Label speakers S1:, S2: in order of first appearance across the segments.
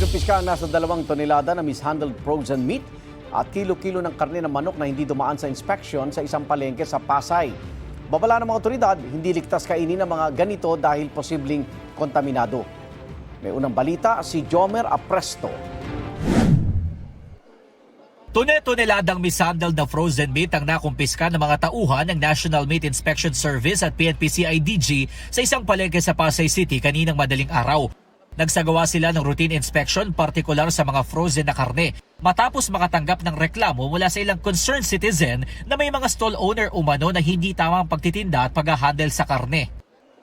S1: Kinumpiska ang nasa 2 tonelada na mishandled frozen meat at kilo-kilo ng karne ng manok na hindi dumaan sa inspeksyon sa isang palengke sa Pasay. Babala ng mga otoridad, hindi ligtas kainin ng mga ganito dahil posibleng kontaminado. May unang balita si Jomer Apresto.
S2: Toneladang mishandled na frozen meat ang nakumpiska ng mga tauhan ng National Meat Inspection Service at PNP-CIDG sa isang palengke sa Pasay City kaninang madaling araw. Nagsagawa sila ng routine inspection partikular sa mga frozen na karne matapos makatanggap ng reklamo mula sa ilang concerned citizen na may mga stall owner umano na hindi tamang pagtitinda at pag-handle sa karne.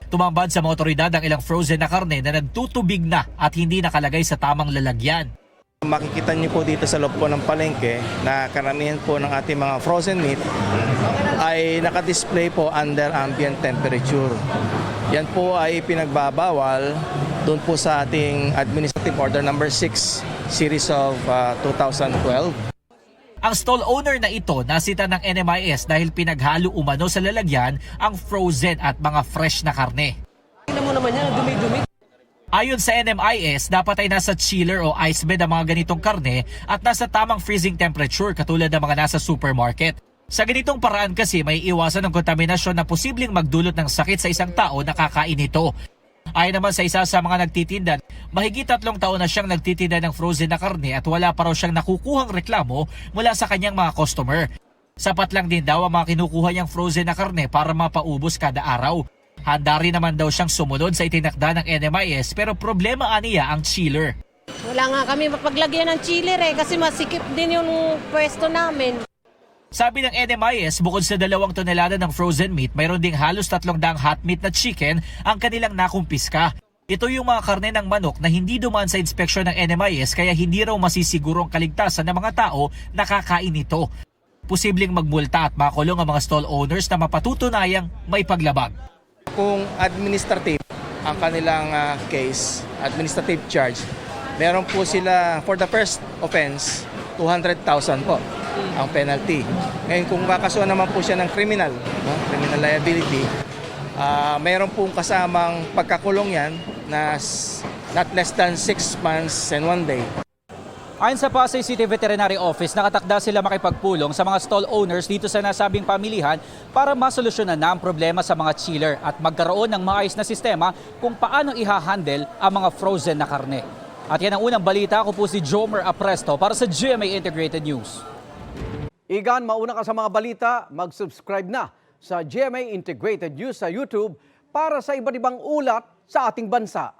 S2: Tumambad sa mga otoridad ang ilang frozen na karne na nagtutubig na at hindi nakalagay sa tamang lalagyan.
S3: Makikita niyo po dito sa loob po ng palengke na karamihan po ng ating mga frozen meat ay nakadisplay po under ambient temperature. Yan po ay pinagbabawal doon po sa ating Administrative Order number 6 series of 2012.
S2: Ang stall owner na ito nasita ng NMIS dahil pinaghalo umano sa lalagyan ang frozen at mga fresh na karne.
S4: Tingnan mo naman yan, dumi-dumi.
S2: Ayon sa NMIS, dapat ay nasa chiller o ice bed ang mga ganitong karne at nasa tamang freezing temperature katulad ng mga nasa supermarket. Sa ganitong paraan kasi may iwasan ng kontaminasyon na posibleng magdulot ng sakit sa isang tao na kakain ito. Ayon naman sa isa sa mga nagtitinda, mahigit 3 taon na siyang nagtitinda ng frozen na karne at wala pa raw siyang nakukuhang reklamo mula sa kanyang mga customer. Sapat lang din daw ang mga kinukuha niyang frozen na karne para mapaubos kada araw. Handa rin naman daw siyang sumunod sa itinakda ng NMIS pero problema aniya ang chiller.
S4: Wala nga kami mapaglagyan ng chiller kasi masikip din yung pwesto namin.
S2: Sabi ng NMIS, bukod sa 2 tonelada ng frozen meat, mayroon ding halos 300 hot meat na chicken ang kanilang nakumpiska. Ito yung mga karne ng manok na hindi dumaan sa inspeksyon ng NMIS kaya hindi raw masisiguro ang kaligtasan ng mga tao na kakain ito. Posibleng magmulta at makulong ang mga stall owners na mapatutunayang may paglabag.
S3: Kung administrative ang kanilang case, administrative charge, meron po sila for the first offense, 200,000 po ang penalty. Ngayon kung kakasuhan naman po siya ng criminal liability, mayroon pong kasamang pagkakulong yan na not less than 6 months and 1 day.
S5: Ayon sa Pasay City Veterinary Office, nakatakda sila makipagpulong sa mga stall owners dito sa nasabing pamilihan para masolusyonan na ang problema sa mga chiller at magkaroon ng maayos na sistema kung paano ihahandle ang mga frozen na karne. At yan ang unang balita. Ako po si Jomer Apresto para sa GMA Integrated News.
S1: Igan, mauna ka sa mga balita, mag-subscribe na sa GMA Integrated News sa YouTube para sa iba't ibang ulat sa ating bansa.